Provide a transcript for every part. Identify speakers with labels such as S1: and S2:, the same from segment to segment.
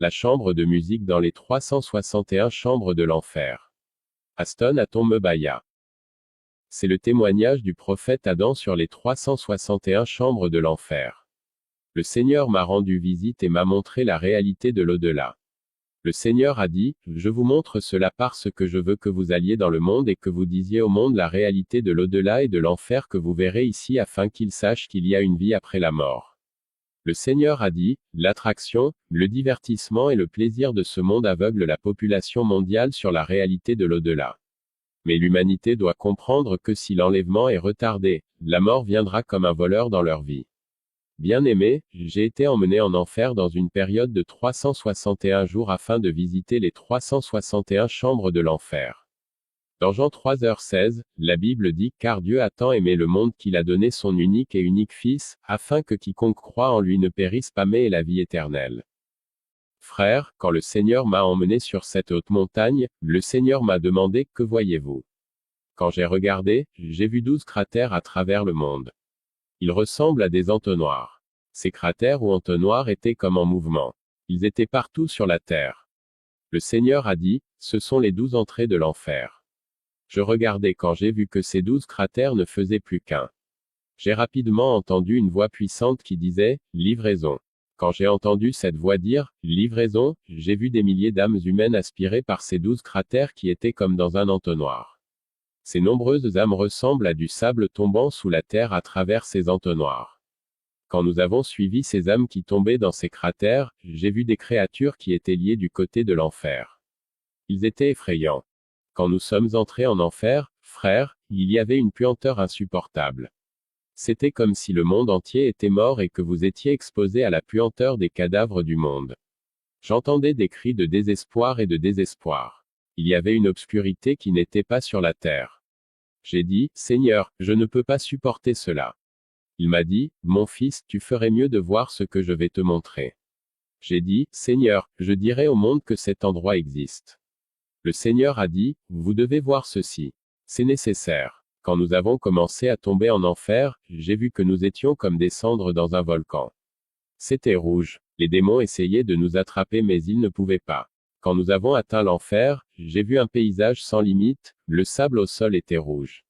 S1: La chambre de musique dans les 361 chambres de l'enfer. Aston Atombaya. C'est le témoignage du prophète Adam sur les 361 chambres de l'enfer. Le Seigneur m'a rendu visite et m'a montré la réalité de l'au-delà. Le Seigneur a dit, je vous montre cela parce que je veux que vous alliez dans le monde et que vous disiez au monde la réalité de l'au-delà et de l'enfer que vous verrez ici afin qu'ils sachent qu'il y a une vie après la mort. Le Seigneur a dit, l'attraction, le divertissement et le plaisir de ce monde aveuglent la population mondiale sur la réalité de l'au-delà. Mais l'humanité doit comprendre que si l'enlèvement est retardé, la mort viendra comme un voleur dans leur vie. Bien-aimé, j'ai été emmené en enfer dans une période de 361 jours afin de visiter les 361 chambres de l'enfer. Dans Jean 3h16, la Bible dit, car Dieu a tant aimé le monde qu'il a donné son unique et unique Fils, afin que quiconque croit en lui ne périsse pas mais ait la vie éternelle. Frère, quand le Seigneur m'a emmené sur cette haute montagne, le Seigneur m'a demandé, que voyez-vous? Quand j'ai regardé, j'ai vu 12 cratères à travers le monde. Ils ressemblent à des entonnoirs. Ces cratères ou entonnoirs étaient comme en mouvement. Ils étaient partout sur la terre. Le Seigneur a dit, ce sont les 12 entrées de l'enfer. Je regardais quand j'ai vu que ces 12 cratères ne faisaient plus qu'un. J'ai rapidement entendu une voix puissante qui disait, livraison. Quand j'ai entendu cette voix dire, livraison, j'ai vu des milliers d'âmes humaines aspirées par ces 12 cratères qui étaient comme dans un entonnoir. Ces nombreuses âmes ressemblent à du sable tombant sous la terre à travers ces entonnoirs. Quand nous avons suivi ces âmes qui tombaient dans ces cratères, j'ai vu des créatures qui étaient liées du côté de l'enfer. Ils étaient effrayants. Quand nous sommes entrés en enfer, frères, il y avait une puanteur insupportable. C'était comme si le monde entier était mort et que vous étiez exposés à la puanteur des cadavres du monde. J'entendais des cris de désespoir et de désespoir. Il y avait une obscurité qui n'était pas sur la terre. J'ai dit, Seigneur, je ne peux pas supporter cela. Il m'a dit, mon fils, tu ferais mieux de voir ce que je vais te montrer. J'ai dit, Seigneur, je dirai au monde que cet endroit existe. Le Seigneur a dit, vous devez voir ceci. C'est nécessaire. Quand nous avons commencé à tomber en enfer, j'ai vu que nous étions comme des cendres dans un volcan. C'était rouge. Les démons essayaient de nous attraper mais ils ne pouvaient pas. Quand nous avons atteint l'enfer, j'ai vu un paysage sans limite, le sable au sol était rouge.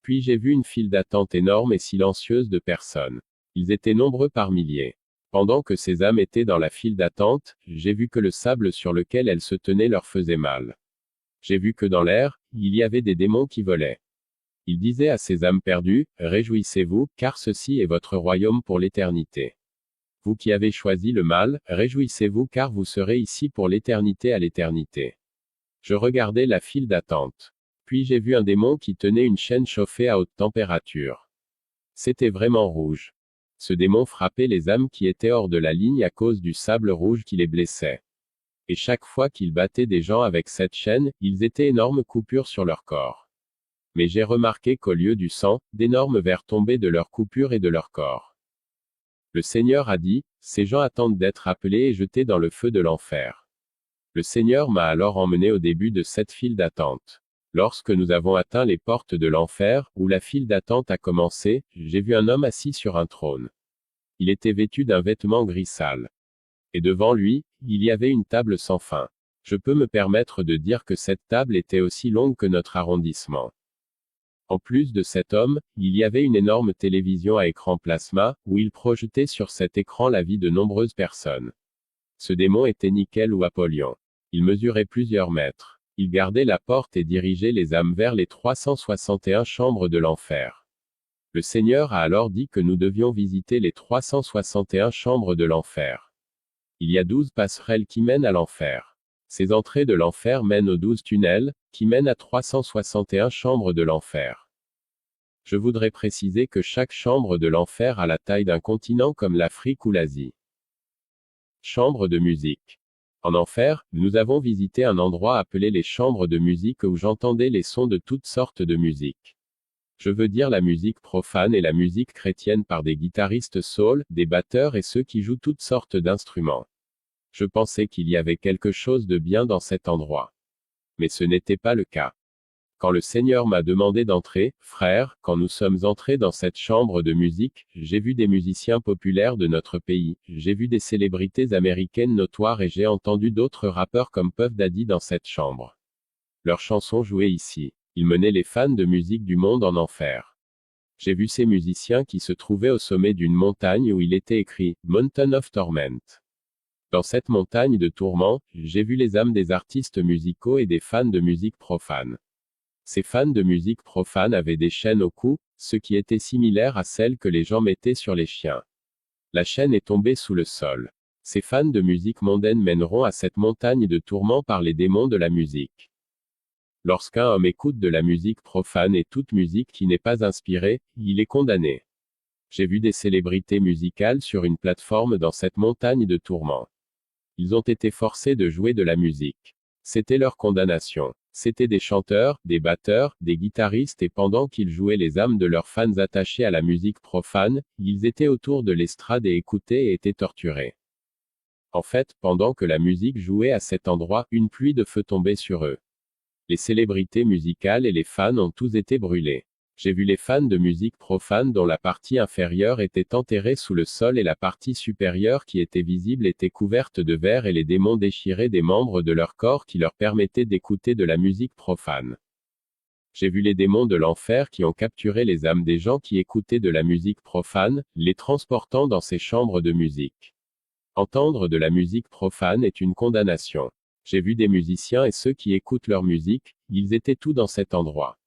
S1: Puis j'ai vu une file d'attente énorme et silencieuse de personnes. Ils étaient nombreux par milliers. Pendant que ces âmes étaient dans la file d'attente, j'ai vu que le sable sur lequel elles se tenaient leur faisait mal. J'ai vu que dans l'air, il y avait des démons qui volaient. Ils disaient à ces âmes perdues, réjouissez-vous, car ceci est votre royaume pour l'éternité. Vous qui avez choisi le mal, réjouissez-vous car vous serez ici pour l'éternité à l'éternité. Je regardais la file d'attente. Puis j'ai vu un démon qui tenait une chaîne chauffée à haute température. C'était vraiment rouge. Ce démon frappait les âmes qui étaient hors de la ligne à cause du sable rouge qui les blessait. Et chaque fois qu'il battait des gens avec cette chaîne, ils étaient énormes coupures sur leur corps. Mais j'ai remarqué qu'au lieu du sang, d'énormes vers tombaient de leurs coupures et de leur corps. Le Seigneur a dit, ces gens attendent d'être appelés et jetés dans le feu de l'enfer. Le Seigneur m'a alors emmené au début de cette file d'attente. Lorsque nous avons atteint les portes de l'enfer, où la file d'attente a commencé, j'ai vu un homme assis sur un trône. Il était vêtu d'un vêtement gris sale. Et devant lui, il y avait une table sans fin. Je peux me permettre de dire que cette table était aussi longue que notre arrondissement. En plus de cet homme, il y avait une énorme télévision à écran plasma, où il projetait sur cet écran la vie de nombreuses personnes. Ce démon était Nickel ou Apollyon. Il mesurait plusieurs mètres. Il gardait la porte et dirigeait les âmes vers les 361 chambres de l'enfer. Le Seigneur a alors dit que nous devions visiter les 361 chambres de l'enfer. Il y a 12 passerelles qui mènent à l'enfer. Ces entrées de l'enfer mènent aux 12 tunnels, qui mènent à 361 chambres de l'enfer. Je voudrais préciser que chaque chambre de l'enfer a la taille d'un continent comme l'Afrique ou l'Asie. Chambre de musique. En enfer, nous avons visité un endroit appelé les chambres de musique où j'entendais les sons de toutes sortes de musique. Je veux dire la musique profane et la musique chrétienne par des guitaristes soul, des batteurs et ceux qui jouent toutes sortes d'instruments. Je pensais qu'il y avait quelque chose de bien dans cet endroit. Mais ce n'était pas le cas. Quand le Seigneur m'a demandé d'entrer, frère, quand nous sommes entrés dans cette chambre de musique, j'ai vu des musiciens populaires de notre pays, j'ai vu des célébrités américaines notoires et j'ai entendu d'autres rappeurs comme Puff Daddy dans cette chambre. Leurs chansons jouaient ici. Ils menaient les fans de musique du monde en enfer. J'ai vu ces musiciens qui se trouvaient au sommet d'une montagne où il était écrit « Mountain of Torment ». Dans cette montagne de tourments, j'ai vu les âmes des artistes musicaux et des fans de musique profane. Ces fans de musique profane avaient des chaînes au cou, ce qui était similaire à celles que les gens mettaient sur les chiens. La chaîne est tombée sous le sol. Ces fans de musique mondaine mèneront à cette montagne de tourments par les démons de la musique. Lorsqu'un homme écoute de la musique profane et toute musique qui n'est pas inspirée, il est condamné. J'ai vu des célébrités musicales sur une plateforme dans cette montagne de tourments. Ils ont été forcés de jouer de la musique. C'était leur condamnation. C'étaient des chanteurs, des batteurs, des guitaristes et pendant qu'ils jouaient les âmes de leurs fans attachés à la musique profane, ils étaient autour de l'estrade et écoutaient et étaient torturés. En fait, pendant que la musique jouait à cet endroit, une pluie de feu tombait sur eux. Les célébrités musicales et les fans ont tous été brûlés. J'ai vu les fans de musique profane dont la partie inférieure était enterrée sous le sol et la partie supérieure qui était visible était couverte de verre et les démons déchiraient des membres de leur corps qui leur permettaient d'écouter de la musique profane. J'ai vu les démons de l'enfer qui ont capturé les âmes des gens qui écoutaient de la musique profane, les transportant dans ces chambres de musique. Entendre de la musique profane est une condamnation. J'ai vu des musiciens et ceux qui écoutent leur musique, ils étaient tous dans cet endroit.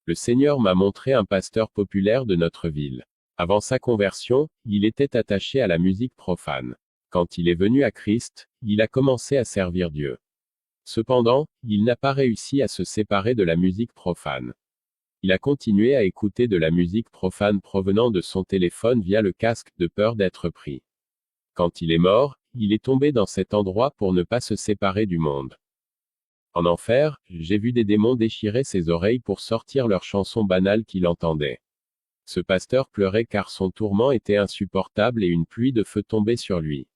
S1: Le Seigneur m'a montré un pasteur populaire de notre ville. Avant sa conversion, il était attaché à la musique profane. Quand il est venu à Christ, il a commencé à servir Dieu. Cependant, il n'a pas réussi à se séparer de la musique profane. Il a continué à écouter de la musique profane provenant de son téléphone via le casque de peur d'être pris. Quand il est mort, il est tombé dans cet endroit pour ne pas se séparer du monde. En enfer, j'ai vu des démons déchirer ses oreilles pour sortir leurs chansons banales qu'il entendait. Ce pasteur pleurait car son tourment était insupportable et une pluie de feu tombait sur lui.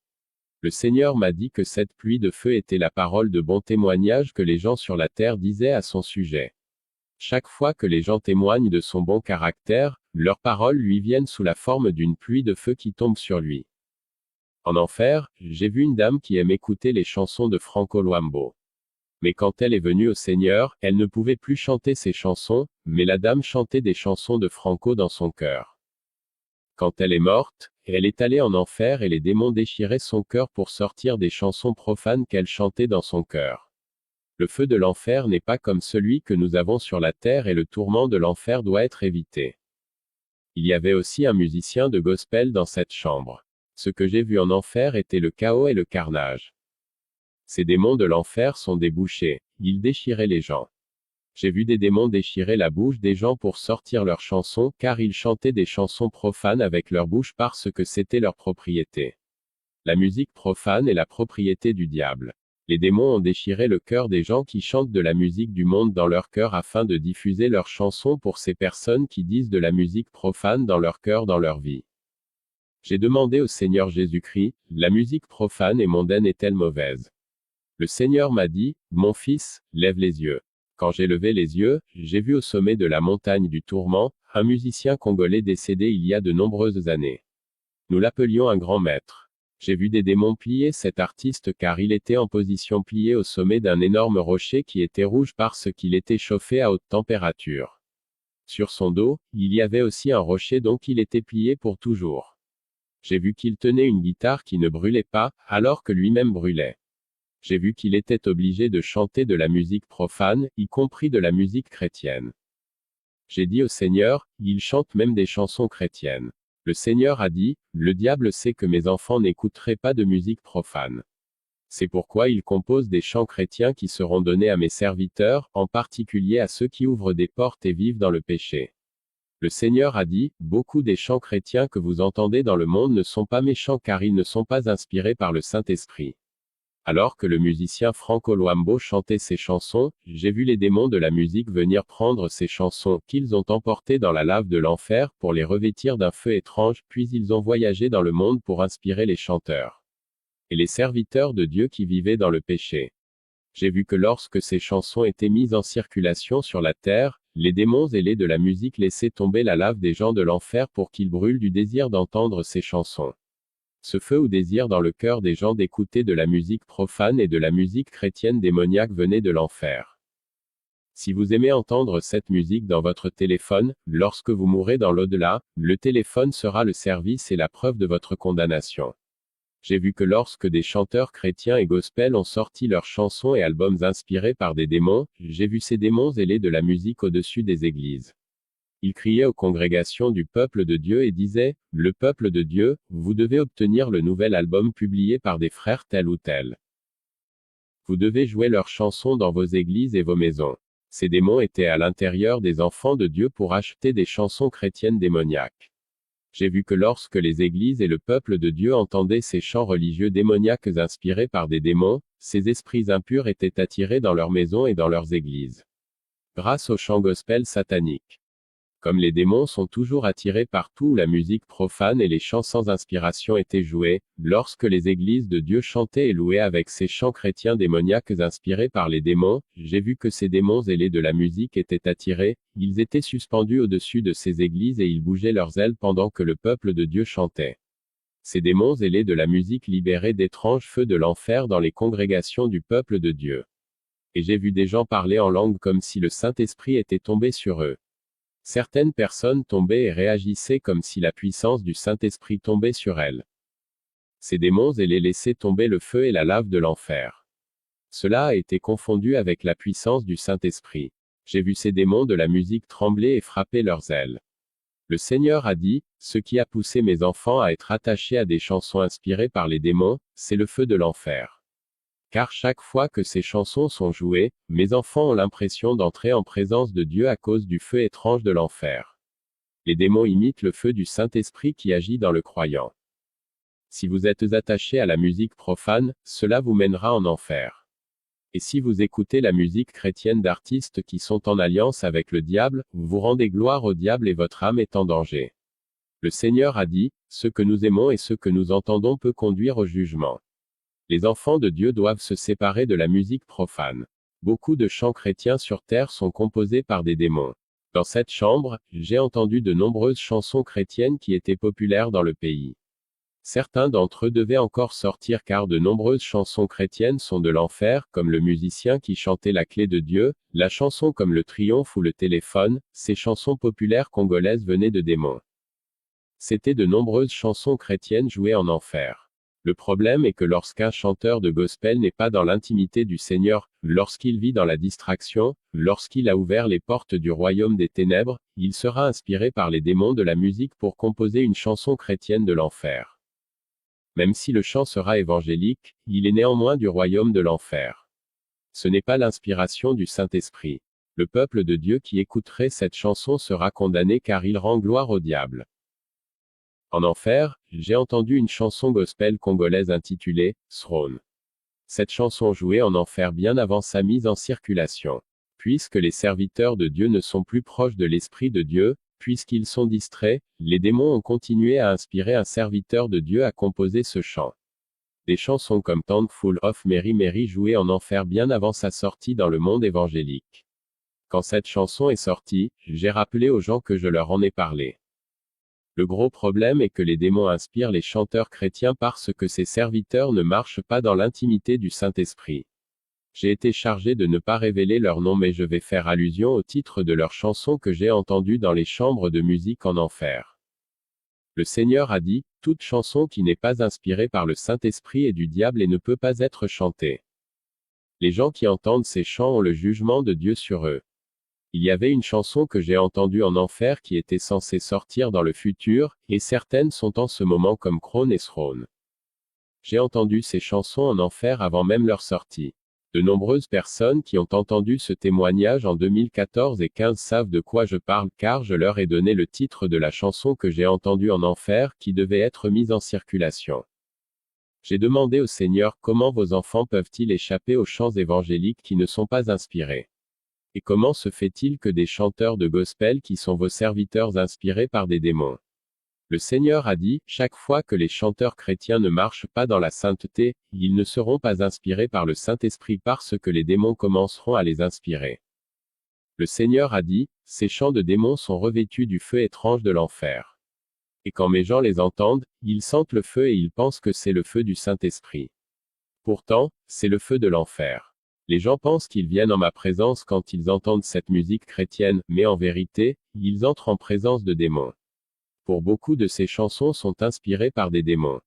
S1: Le Seigneur m'a dit que cette pluie de feu était la parole de bon témoignage que les gens sur la terre disaient à son sujet. Chaque fois que les gens témoignent de son bon caractère, leurs paroles lui viennent sous la forme d'une pluie de feu qui tombe sur lui. En enfer, j'ai vu une dame qui aime écouter les chansons de Franco Luambo. Mais quand elle est venue au Seigneur, elle ne pouvait plus chanter ses chansons, mais la dame chantait des chansons de Franco dans son cœur. Quand elle est morte, elle est allée en enfer et les démons déchiraient son cœur pour sortir des chansons profanes qu'elle chantait dans son cœur. Le feu de l'enfer n'est pas comme celui que nous avons sur la terre et le tourment de l'enfer doit être évité. Il y avait aussi un musicien de gospel dans cette chambre. Ce que j'ai vu en enfer était le chaos et le carnage. Ces démons de l'enfer sont des bouchers, ils déchiraient les gens. J'ai vu des démons déchirer la bouche des gens pour sortir leurs chansons, car ils chantaient des chansons profanes avec leur bouche parce que c'était leur propriété. La musique profane est la propriété du diable. Les démons ont déchiré le cœur des gens qui chantent de la musique du monde dans leur cœur afin de diffuser leurs chansons pour ces personnes qui disent de la musique profane dans leur cœur dans leur vie. J'ai demandé au Seigneur Jésus-Christ, la musique profane et mondaine est-elle mauvaise? Le Seigneur m'a dit, mon fils, lève les yeux. Quand j'ai levé les yeux, j'ai vu au sommet de la montagne du tourment, un musicien congolais décédé il y a de nombreuses années. Nous l'appelions un grand maître. J'ai vu des démons plier cet artiste car il était en position pliée au sommet d'un énorme rocher qui était rouge parce qu'il était chauffé à haute température. Sur son dos, il y avait aussi un rocher donc il était plié pour toujours. J'ai vu qu'il tenait une guitare qui ne brûlait pas, alors que lui-même brûlait. J'ai vu qu'il était obligé de chanter de la musique profane, y compris de la musique chrétienne. J'ai dit au Seigneur, il chante même des chansons chrétiennes. Le Seigneur a dit, le diable sait que mes enfants n'écouteraient pas de musique profane. C'est pourquoi il compose des chants chrétiens qui seront donnés à mes serviteurs, en particulier à ceux qui ouvrent des portes et vivent dans le péché. Le Seigneur a dit, beaucoup des chants chrétiens que vous entendez dans le monde ne sont pas méchants car ils ne sont pas inspirés par le Saint-Esprit. Alors que le musicien Franco Luambo chantait ses chansons, j'ai vu les démons de la musique venir prendre ces chansons, qu'ils ont emportées dans la lave de l'enfer, pour les revêtir d'un feu étrange, puis ils ont voyagé dans le monde pour inspirer les chanteurs et les serviteurs de Dieu qui vivaient dans le péché. J'ai vu que lorsque ces chansons étaient mises en circulation sur la terre, les démons ailés de la musique laissaient tomber la lave des gens de l'enfer pour qu'ils brûlent du désir d'entendre ces chansons. Ce feu ou désir dans le cœur des gens d'écouter de la musique profane et de la musique chrétienne démoniaque venait de l'enfer. Si vous aimez entendre cette musique dans votre téléphone, lorsque vous mourrez dans l'au-delà, le téléphone sera le service et la preuve de votre condamnation. J'ai vu que lorsque des chanteurs chrétiens et gospel ont sorti leurs chansons et albums inspirés par des démons, j'ai vu ces démons ailés de la musique au-dessus des églises. Ils criaient aux congrégations du peuple de Dieu et disaient, « Le peuple de Dieu, vous devez obtenir le nouvel album publié par des frères tel ou tel. Vous devez jouer leurs chansons dans vos églises et vos maisons. » Ces démons étaient à l'intérieur des enfants de Dieu pour acheter des chansons chrétiennes démoniaques. J'ai vu que lorsque les églises et le peuple de Dieu entendaient ces chants religieux démoniaques inspirés par des démons, ces esprits impurs étaient attirés dans leurs maisons et dans leurs églises. Grâce aux chants gospel sataniques. Comme les démons sont toujours attirés partout où la musique profane et les chants sans inspiration étaient joués, lorsque les églises de Dieu chantaient et louaient avec ces chants chrétiens démoniaques inspirés par les démons, j'ai vu que ces démons ailés de la musique étaient attirés, ils étaient suspendus au-dessus de ces églises et ils bougeaient leurs ailes pendant que le peuple de Dieu chantait. Ces démons ailés de la musique libéraient d'étranges feux de l'enfer dans les congrégations du peuple de Dieu. Et j'ai vu des gens parler en langue comme si le Saint-Esprit était tombé sur eux. Certaines personnes tombaient et réagissaient comme si la puissance du Saint-Esprit tombait sur elles. Ces démons ailés laissaient tomber le feu et la lave de l'enfer. Cela a été confondu avec la puissance du Saint-Esprit. J'ai vu ces démons de la musique trembler et frapper leurs ailes. Le Seigneur a dit, « Ce qui a poussé mes enfants à être attachés à des chansons inspirées par les démons, c'est le feu de l'enfer. » Car chaque fois que ces chansons sont jouées, mes enfants ont l'impression d'entrer en présence de Dieu à cause du feu étrange de l'enfer. Les démons imitent le feu du Saint-Esprit qui agit dans le croyant. Si vous êtes attaché à la musique profane, cela vous mènera en enfer. Et si vous écoutez la musique chrétienne d'artistes qui sont en alliance avec le diable, vous rendez gloire au diable et votre âme est en danger. Le Seigneur a dit, « Ce que nous aimons et ce que nous entendons peut conduire au jugement. » Les enfants de Dieu doivent se séparer de la musique profane. Beaucoup de chants chrétiens sur terre sont composés par des démons. Dans cette chambre, j'ai entendu de nombreuses chansons chrétiennes qui étaient populaires dans le pays. Certains d'entre eux devaient encore sortir car de nombreuses chansons chrétiennes sont de l'enfer, comme le musicien qui chantait la clé de Dieu, la chanson comme le triomphe ou le téléphone, ces chansons populaires congolaises venaient de démons. C'étaient de nombreuses chansons chrétiennes jouées en enfer. Le problème est que lorsqu'un chanteur de gospel n'est pas dans l'intimité du Seigneur, lorsqu'il vit dans la distraction, lorsqu'il a ouvert les portes du royaume des ténèbres, il sera inspiré par les démons de la musique pour composer une chanson chrétienne de l'enfer. Même si le chant sera évangélique, il est néanmoins du royaume de l'enfer. Ce n'est pas l'inspiration du Saint-Esprit. Le peuple de Dieu qui écouterait cette chanson sera condamné car il rend gloire au diable. En enfer, j'ai entendu une chanson gospel congolaise intitulée « Throne ». Cette chanson jouait en enfer bien avant sa mise en circulation. Puisque les serviteurs de Dieu ne sont plus proches de l'Esprit de Dieu, puisqu'ils sont distraits, les démons ont continué à inspirer un serviteur de Dieu à composer ce chant. Des chansons comme Thankful of Mary Mary jouaient en enfer bien avant sa sortie dans le monde évangélique. Quand cette chanson est sortie, j'ai rappelé aux gens que je leur en ai parlé. Le gros problème est que les démons inspirent les chanteurs chrétiens parce que ces serviteurs ne marchent pas dans l'intimité du Saint-Esprit. J'ai été chargé de ne pas révéler leur nom mais je vais faire allusion au titre de leur chanson que j'ai entendue dans les chambres de musique en enfer. Le Seigneur a dit, « Toute chanson qui n'est pas inspirée par le Saint-Esprit est du diable et ne peut pas être chantée. » Les gens qui entendent ces chants ont le jugement de Dieu sur eux. Il y avait une chanson que j'ai entendue en enfer qui était censée sortir dans le futur, et certaines sont en ce moment comme Krone et Throne. J'ai entendu ces chansons en enfer avant même leur sortie. De nombreuses personnes qui ont entendu ce témoignage en 2014 et 15 savent de quoi je parle car je leur ai donné le titre de la chanson que j'ai entendue en enfer qui devait être mise en circulation. J'ai demandé au Seigneur comment vos enfants peuvent-ils échapper aux chants évangéliques qui ne sont pas inspirés. Et comment se fait-il que des chanteurs de gospel qui sont vos serviteurs inspirés par des démons Le Seigneur a dit, chaque fois que les chanteurs chrétiens ne marchent pas dans la sainteté, ils ne seront pas inspirés par le Saint-Esprit parce que les démons commenceront à les inspirer. Le Seigneur a dit, ces chants de démons sont revêtus du feu étrange de l'enfer. Et quand mes gens les entendent, ils sentent le feu et ils pensent que c'est le feu du Saint-Esprit. Pourtant, c'est le feu de l'enfer. Les gens pensent qu'ils viennent en ma présence quand ils entendent cette musique chrétienne, mais en vérité, ils entrent en présence de démons. Pour beaucoup de ces chansons sont inspirées par des démons.